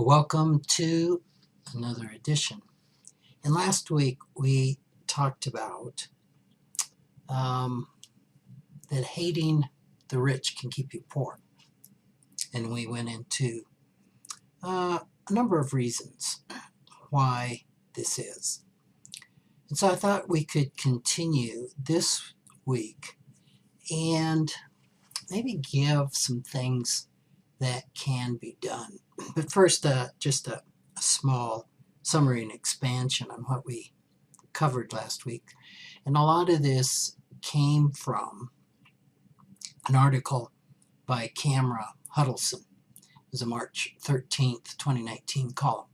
Welcome to another edition. And last week we talked about that hating the rich can keep you poor. And we went into a number of reasons why this is. And so I thought we could continue this week and maybe give some things that can be done. But first, just a small summary and expansion on what we covered last week. And a lot of this came from an article by Camera Huddleston. It was a March 13th, 2019 column.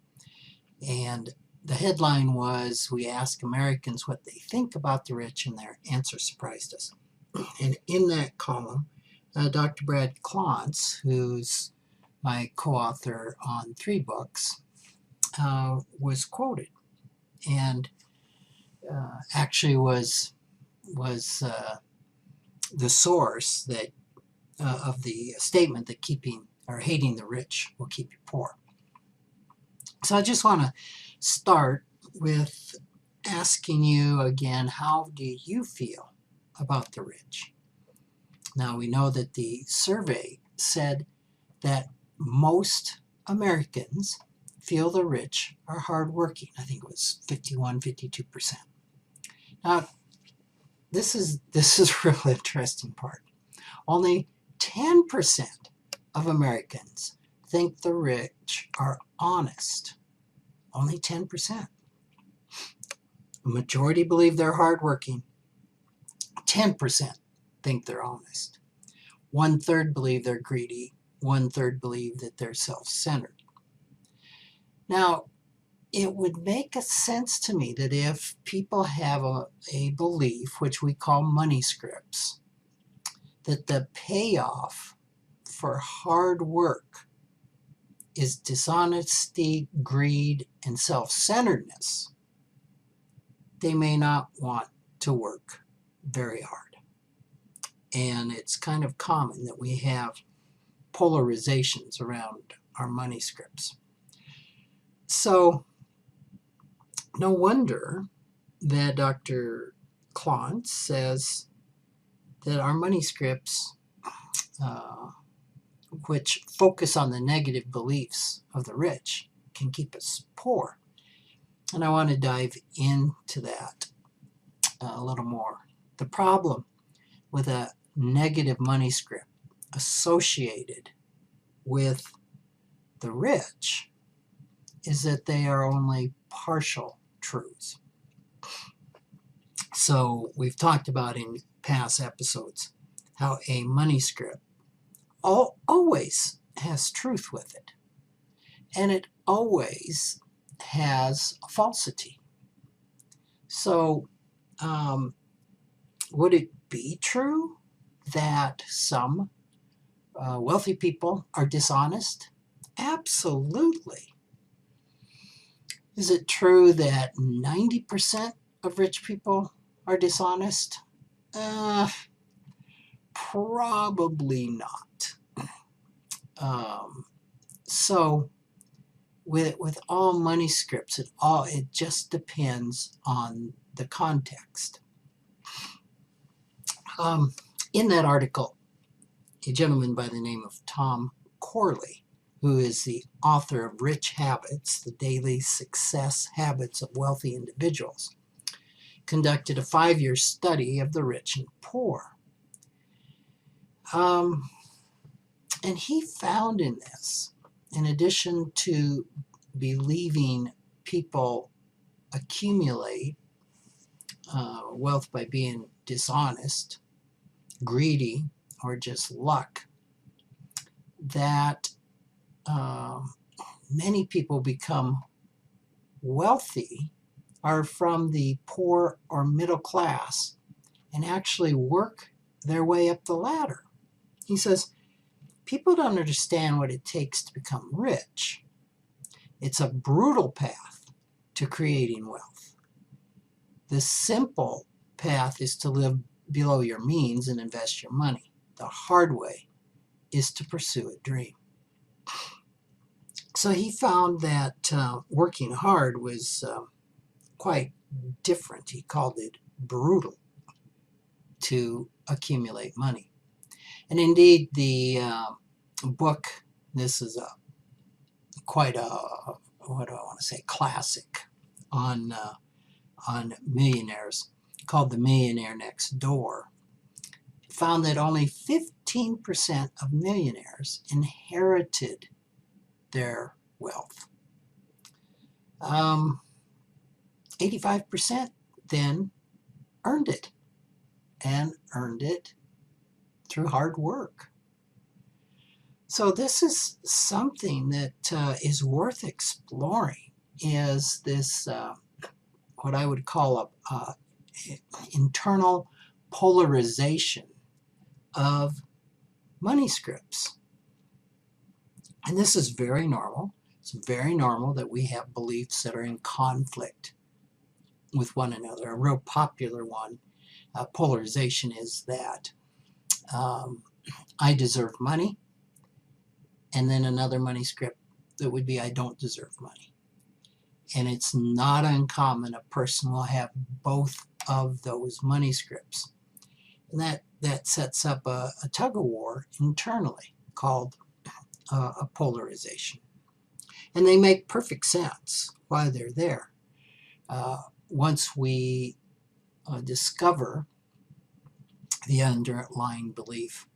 And the headline was, "We ask Americans what they think about the rich, and their answer surprised us." And in that column, Dr. Brad Klontz, who's my co-author on 3 books, was quoted, and actually was the source that of the statement that keeping or hating the rich will keep you poor. So I just want to start with asking you again, how do you feel about the rich? Now, we know that the survey said that most Americans feel the rich are hardworking. I think it was 52%. Now, this is a real interesting part. Only 10% of Americans think the rich are honest. Only 10%. The majority believe they're hardworking. 10% think they're honest. 1/3 believe they're greedy. 1/3 believe that they're self-centered. Now, it would make a sense to me that if people have a belief, which we call money scripts, that the payoff for hard work is dishonesty, greed, and self-centeredness, they may not want to work very hard. And it's kind of common that we have polarizations around our money scripts. So no wonder that Dr. Klontz says that our money scripts, which focus on the negative beliefs of the rich, can keep us poor. And I want to dive into that a little more. The problem with a negative money script associated with the rich is that they are only partial truths. So we've talked about in past episodes how a money script always has truth with it, and it always has a falsity. So would it be true that some wealthy people are dishonest? Absolutely. Is it true that 90% of rich people are dishonest? Probably not. So with all money scripts, it just depends on the context. In that article, a gentleman by the name of Tom Corley, who is the author of Rich Habits, the Daily Success Habits of Wealthy Individuals, conducted a 5-year study of the rich and poor. And he found in this, in addition to believing people accumulate wealth by being dishonest, greedy, or just luck, that many people become wealthy are from the poor or middle class and actually work their way up the ladder. He says, people don't understand what it takes to become rich. It's a brutal path to creating wealth. The simple path is to live below your means and invest your money. The hard way is to pursue a dream. So he found that working hard was quite different. He called it brutal to accumulate money. And indeed, the book, this is quite a, what do I want to say, classic on millionaires, called The Millionaire Next Door, found that only 15% of millionaires inherited their wealth. 85% then earned it, and earned it through hard work. So this is something that is worth exploring, is this what I would call a internal polarization of money scripts. And this is very normal. It's very normal that we have beliefs that are in conflict with one another. A real popular one, polarization, is that I deserve money, and then another money script that would be I don't deserve money. And it's not uncommon a person will have both of those money scripts. And that sets up a tug of war internally called a polarization. And they make perfect sense why they're there. Once we discover the underlying belief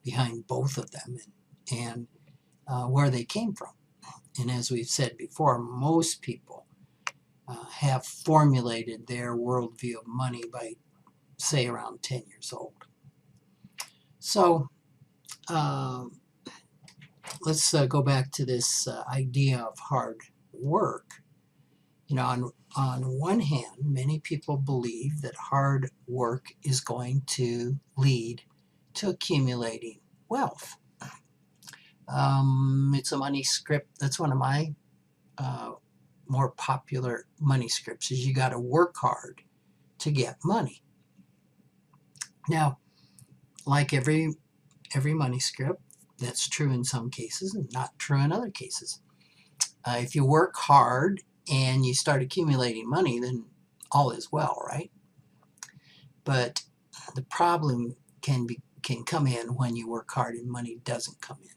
behind both of them and where they came from. And as we've said before, most people have formulated their worldview of money by, say, around 10 years old. So let's go back to this idea of hard work. You know, on one hand, many people believe that hard work is going to lead to accumulating wealth. It's a money script. That's one of my more popular money scripts, is you got to work hard to get money. Now, like every money script, that's true in some cases and not true in other cases. If you work hard and you start accumulating money, then all is well, right? But the problem can come in when you work hard and money doesn't come in,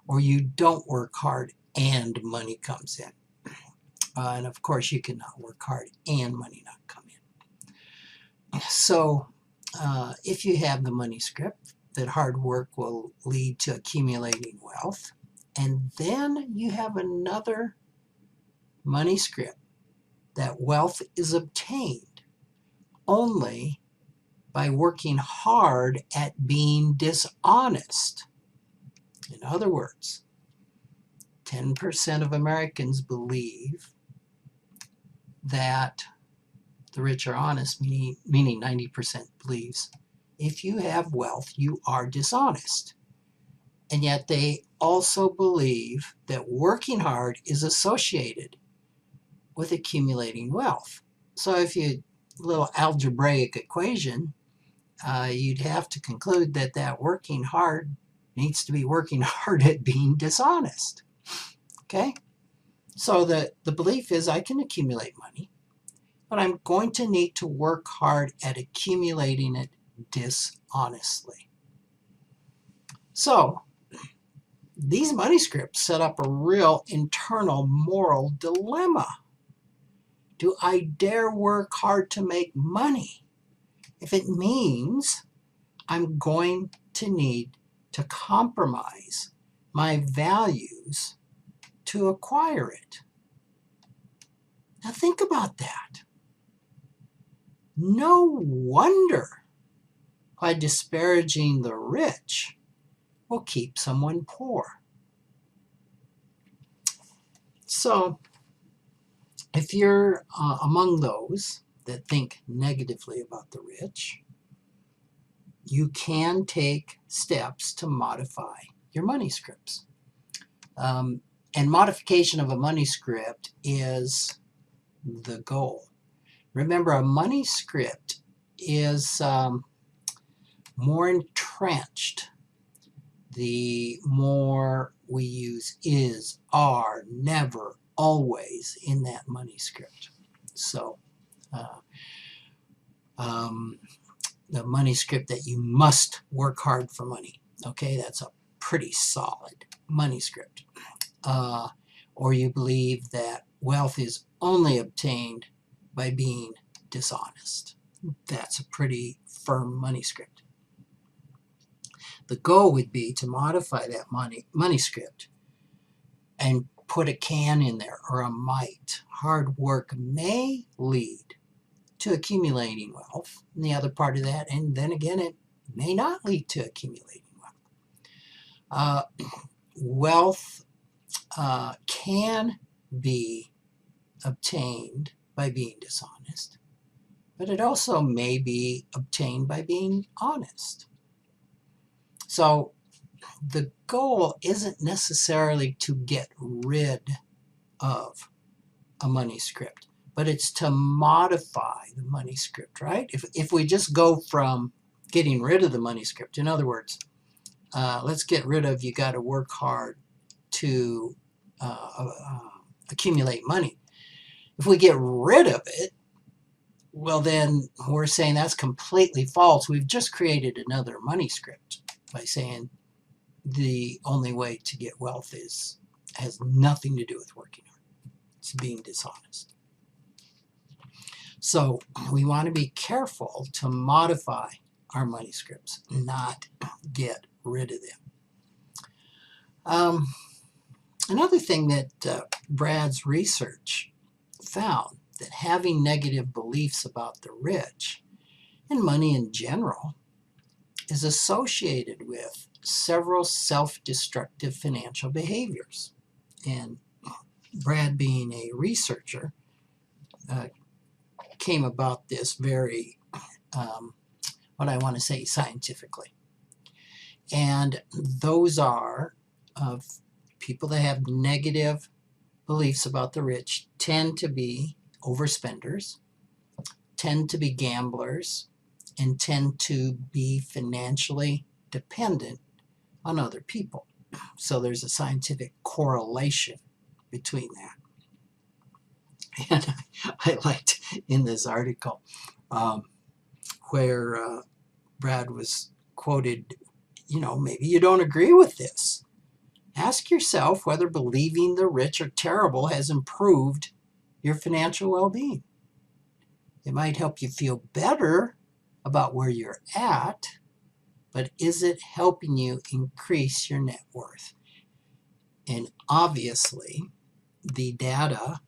or you don't work hard and money comes in. And of course, you cannot work hard and money not come in. So if you have the money script that hard work will lead to accumulating wealth, and then you have another money script that wealth is obtained only by working hard at being dishonest. In other words, 10% of Americans believe that the rich are honest, meaning 90% believes if you have wealth, you are dishonest. And yet they also believe that working hard is associated with accumulating wealth. So if you, little algebraic equation, you'd have to conclude that working hard needs to be working hard at being dishonest. Okay? So the belief is I can accumulate money, but I'm going to need to work hard at accumulating it dishonestly. So these money scripts set up a real internal moral dilemma. Do I dare work hard to make money if it means I'm going to need to compromise my values to acquire it? Now think about that. No wonder why disparaging the rich will keep someone poor. So if you're among those that think negatively about the rich, you can take steps to modify your money scripts. And modification of a money script is the goal. Remember, a money script is more entrenched the more we use is, are, never, always in that money script. So the money script that you must work hard for money. Okay, that's a pretty solid money script. Or you believe that wealth is only obtained by being dishonest. That's a pretty firm money script. The goal would be to modify that money script and put a can in there, or a might. Hard work may lead to accumulating wealth, and the other part of that, and then again, it may not lead to accumulating wealth. Wealth can be obtained by being dishonest, but it also may be obtained by being honest. So the goal isn't necessarily to get rid of a money script, but it's to modify the money script, right? If we just go from getting rid of the money script, in other words, let's get rid of you got to work hard to accumulate money. If we get rid of it, well, then we're saying that's completely false. We've just created another money script by saying the only way to get wealth has nothing to do with working hard. It's being dishonest. So we want to be careful to modify our money scripts, not get rid of them. Another thing that Brad's research found, that having negative beliefs about the rich and money in general is associated with several self-destructive financial behaviors. And Brad, being a researcher, came about this very, what I want to say, scientifically. And those are people that have negative beliefs about the rich tend to be overspenders, tend to be gamblers, and tend to be financially dependent on other people. So there's a scientific correlation between that. And I liked in this article where Brad was quoted, maybe you don't agree with this. Ask yourself whether believing the rich are terrible has improved your financial well-being. It might help you feel better about where you're at, but is it helping you increase your net worth? And obviously, the data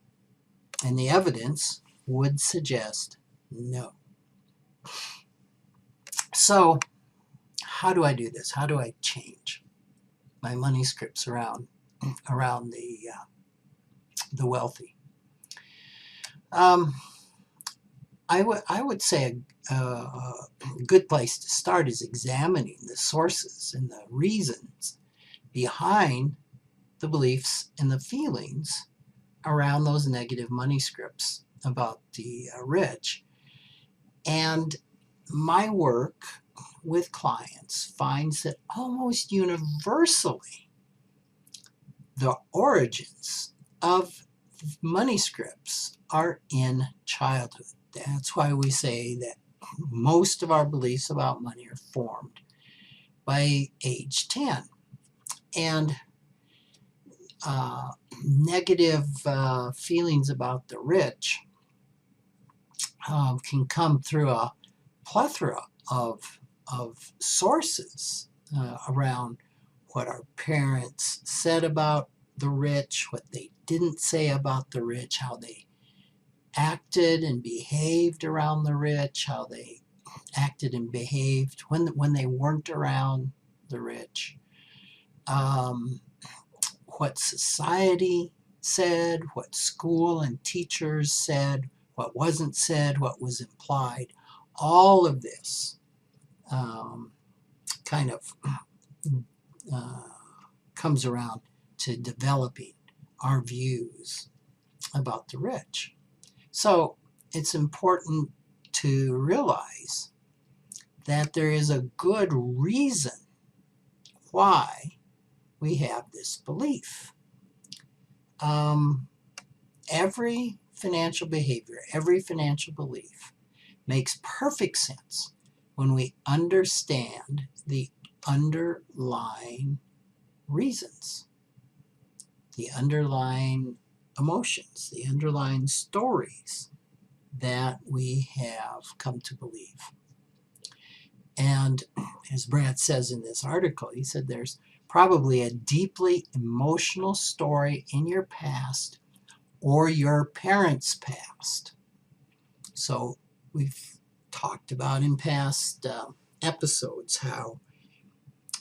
and the evidence would suggest no. So, how do I do this? How do I change my money scripts around the wealthy? I would say a good place to start is examining the sources and the reasons behind the beliefs and the feelings around those negative money scripts about the rich. And my work with clients finds that almost universally the origins of money scripts are in childhood. That's why we say that most of our beliefs about money are formed by age 10. And negative feelings about the rich can come through a plethora of sources around what our parents said about the rich, what they didn't say about the rich, how they acted and behaved around the rich, how they acted and behaved when they weren't around the rich, what society said, what school and teachers said, what wasn't said, what was implied. All of this kind of comes around to developing our views about the rich. So it's important to realize that there is a good reason why we have this belief. Every financial behavior, every financial belief makes perfect sense when we understand the underlying reasons, the underlying emotions, the underlying stories that we have come to believe. And as Brad says in this article, he said there's probably a deeply emotional story in your past or your parents' past. So we've talked about in past episodes how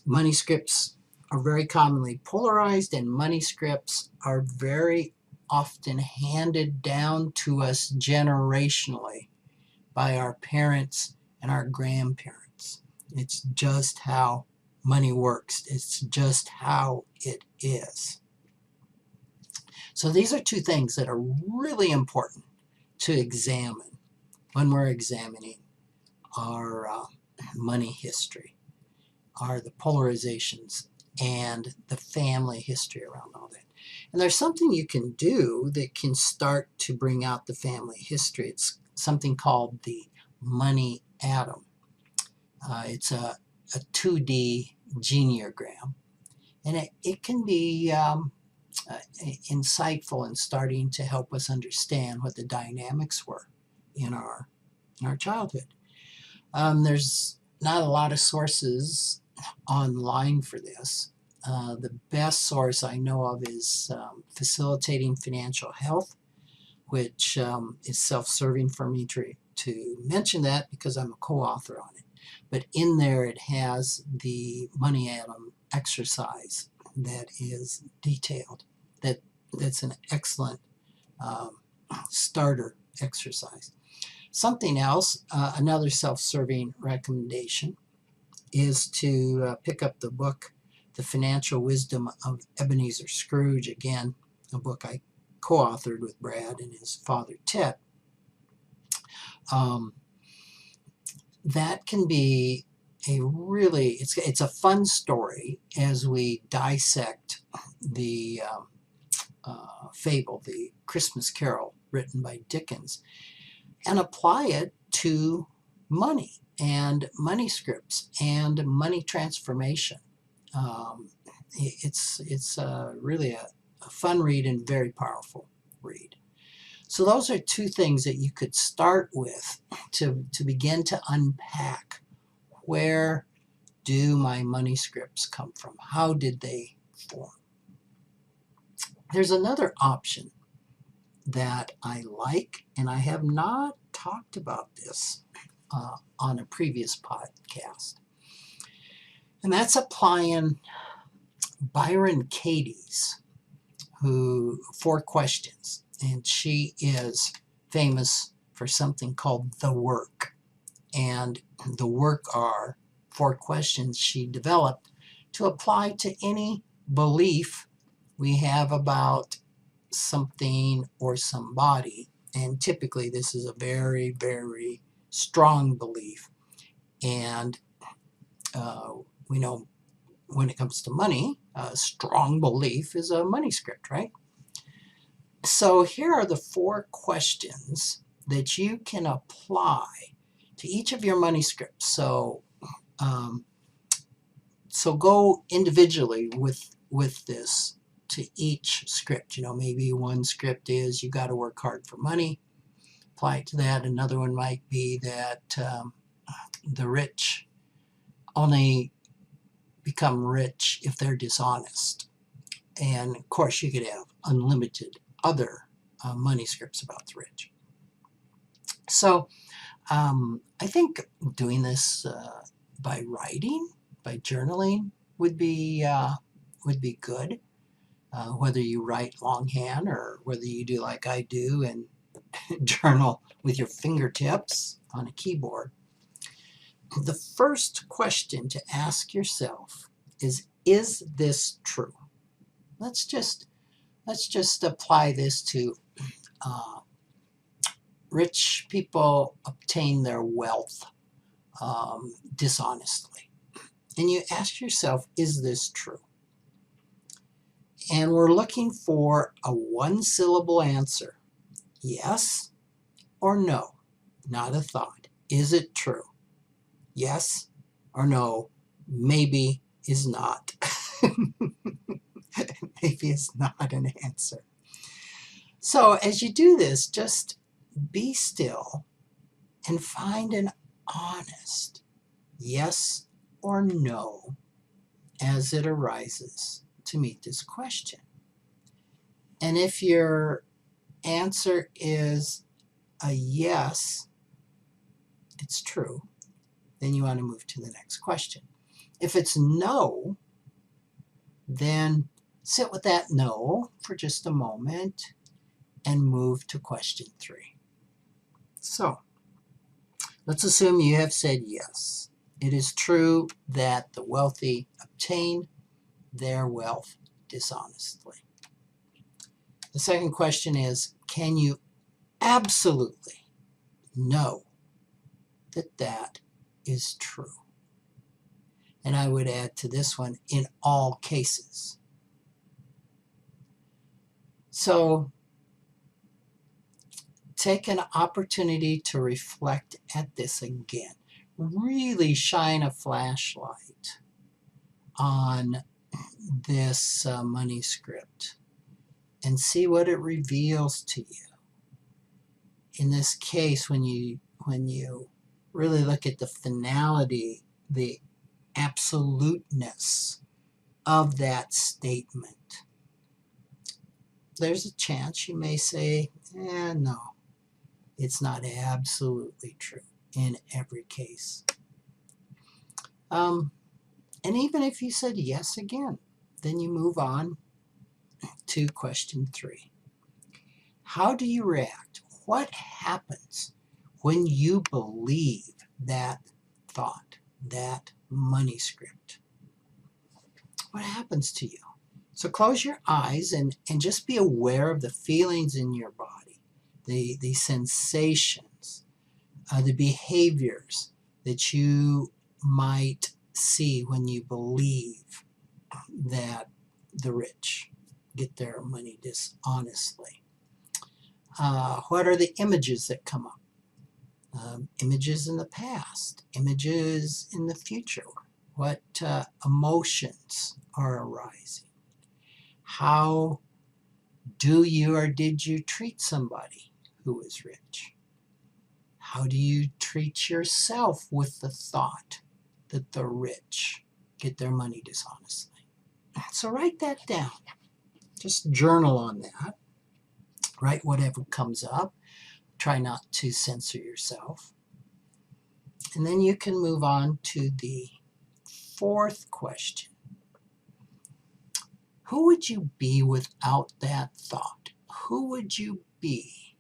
money scripts are very commonly polarized, and money scripts are very often handed down to us generationally by our parents and our grandparents. It's just how money works. It's just how it is. So these are two things that are really important to examine when we're examining our money history, are the polarizations and the family history around all that. And there's something you can do that can start to bring out the family history. It's something called the money atom. It's a 2D genealogram, and it can be insightful in starting to help us understand what the dynamics were in our childhood. There's not a lot of sources online for this. The best source I know of is Facilitating Financial Health, which is self-serving for me to mention that because I'm a co-author on it. But in there it has the money atom exercise that is detailed. That's an excellent starter exercise. Something else, another self-serving recommendation, is to pick up the book, The Financial Wisdom of Ebenezer Scrooge, again, a book I co-authored with Brad and his father, Ted. That can be it's a fun story as we dissect the fable, the Christmas Carol, written by Dickens, and apply it to money and money scripts and money transformation. It's really a fun read and very powerful read. So those are two things that you could start with to begin to unpack. Where do my money scripts come from? How did they form? There's another option that I like, and I have not talked about this on a previous podcast. And that's applying Byron Katie's 4 questions. And she is famous for something called The Work. And the work are 4 questions she developed to apply to any belief we have about something or somebody. And typically this is a very, very strong belief. And we know when it comes to money, a strong belief is a money script, right? So here are the 4 questions that you can apply to each of your money scripts. So go individually with this to each script. Maybe one script is you got to work hard for money. Apply it to that. Another one might be that the rich only become rich if they're dishonest. And of course, you could have unlimited other money scripts about the rich. So I think doing this by writing, by journaling, would be good. Whether you write longhand or whether you do like I do and journal with your fingertips on a keyboard. The first question to ask yourself is this true? Let's just apply this to rich people obtain their wealth dishonestly. And you ask yourself, is this true? And we're looking for a one-syllable answer. Yes or no, not a thought. Is it true? Yes or no, maybe is not. Maybe is not an answer. So as you do this, just be still and find an honest yes or no as it arises to meet this question. And if your answer is a yes, it's true, then you want to move to the next question. If it's no, then sit with that no for just a moment and move to question 3. So, let's assume you have said yes. It is true that the wealthy obtain their wealth dishonestly. The second question is, can you absolutely know that that is true? And I would add to this one, in all cases. So take an opportunity to reflect at this again. Really shine a flashlight on this money script and see what it reveals to you. In this case, when you really look at the finality, the absoluteness of that statement, there's a chance you may say, no, it's not absolutely true in every case. And even if you said yes again, then you move on to question 3. How do you react? What happens when you believe that thought, that money script? What happens to you? So close your eyes and just be aware of the feelings in your body, the sensations, the behaviors that you might see when you believe that the rich get their money dishonestly. What are the images that come up? Images in the past, images in the future. What emotions are arising? How do you or did you treat somebody who is rich? How do you treat yourself with the thought that the rich get their money dishonestly? So write that down. Just journal on that. Write whatever comes up. Try not to censor yourself. And then you can move on to the 4th question. Who would you be without that thought? Who would you be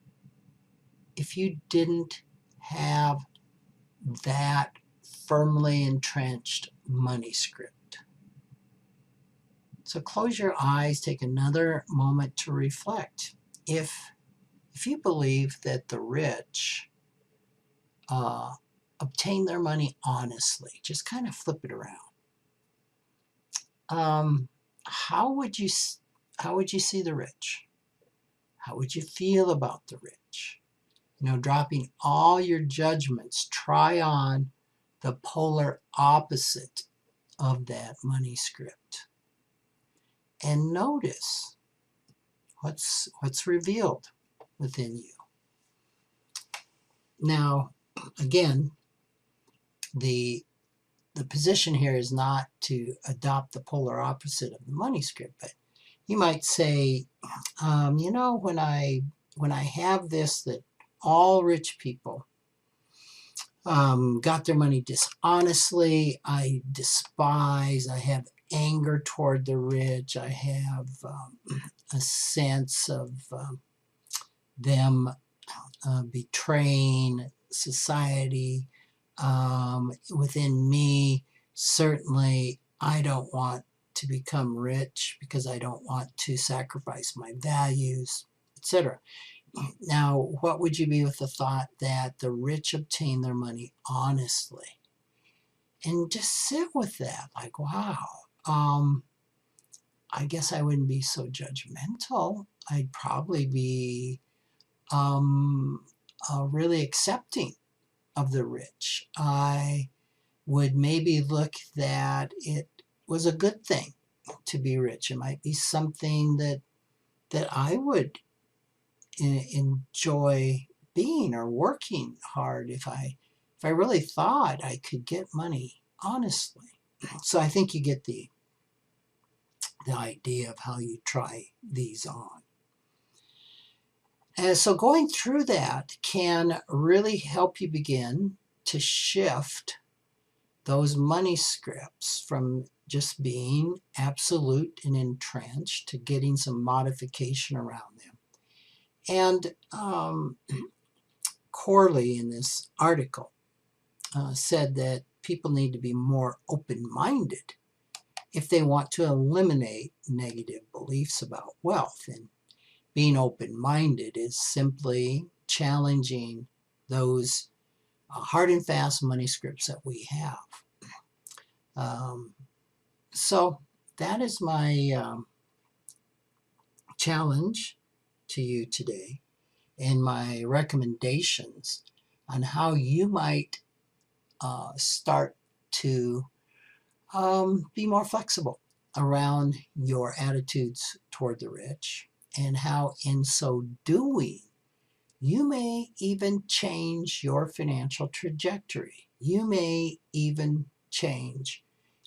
if you didn't have that firmly entrenched money script? So close your eyes, take another moment to reflect. If you believe that the rich obtain their money honestly, just kind of flip it around. How would you see the rich? How would you feel about the rich? Dropping all your judgments, try on the polar opposite of that money script. And notice what's revealed within you. Now, again, the position here is not to adopt the polar opposite of the money script, but you might say, when I have this, that all rich people got their money dishonestly, I despise, I have anger toward the rich, I have a sense of them betraying society within me. Certainly, I don't want to become rich because I don't want to sacrifice my values, etc. Now, what would you be with the thought that the rich obtain their money honestly? And just sit with that, like, wow, I guess I wouldn't be so judgmental. I'd probably be really accepting of the rich. I would maybe look that it was a good thing to be rich. It might be something that I would enjoy being or working hard if I really thought I could get money honestly. So I think you get the idea of how you try these on. And so going through that can really help you begin to shift those money scripts from just being absolute and entrenched to getting some modification around them. And Corley in this article said that people need to be more open-minded if they want to eliminate negative beliefs about wealth. And being open-minded is simply challenging those hard and fast money scripts that we have. So that is my challenge to you today, and my recommendations on how you might start to be more flexible around your attitudes toward the rich, and how in so doing you may even change your financial trajectory. You may even change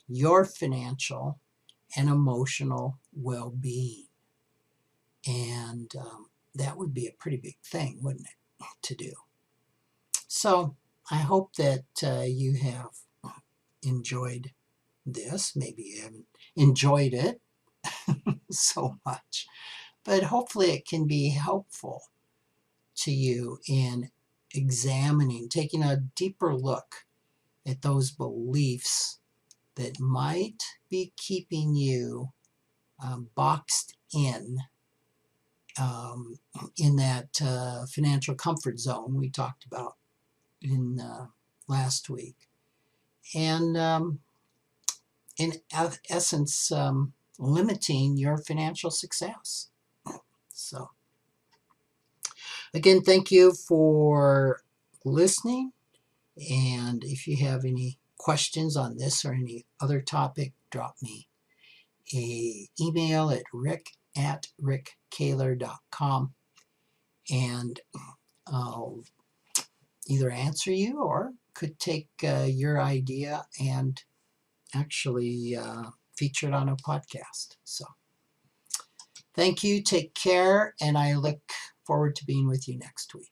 your financial and emotional well-being. And that would be a pretty big thing, wouldn't it, to do? So I hope that you have enjoyed this. Maybe you haven't enjoyed it so much, but hopefully it can be helpful to you in examining, taking a deeper look at those beliefs that might be keeping you boxed in that financial comfort zone we talked about in last week. And in essence, limiting your financial success. So, again, thank you for listening. And if you have any questions on this or any other topic, drop me an email at rick@rickkaler.com, and I'll either answer you or could take your idea and actually feature it on a podcast. So thank you, take care, and I look forward to being with you next week.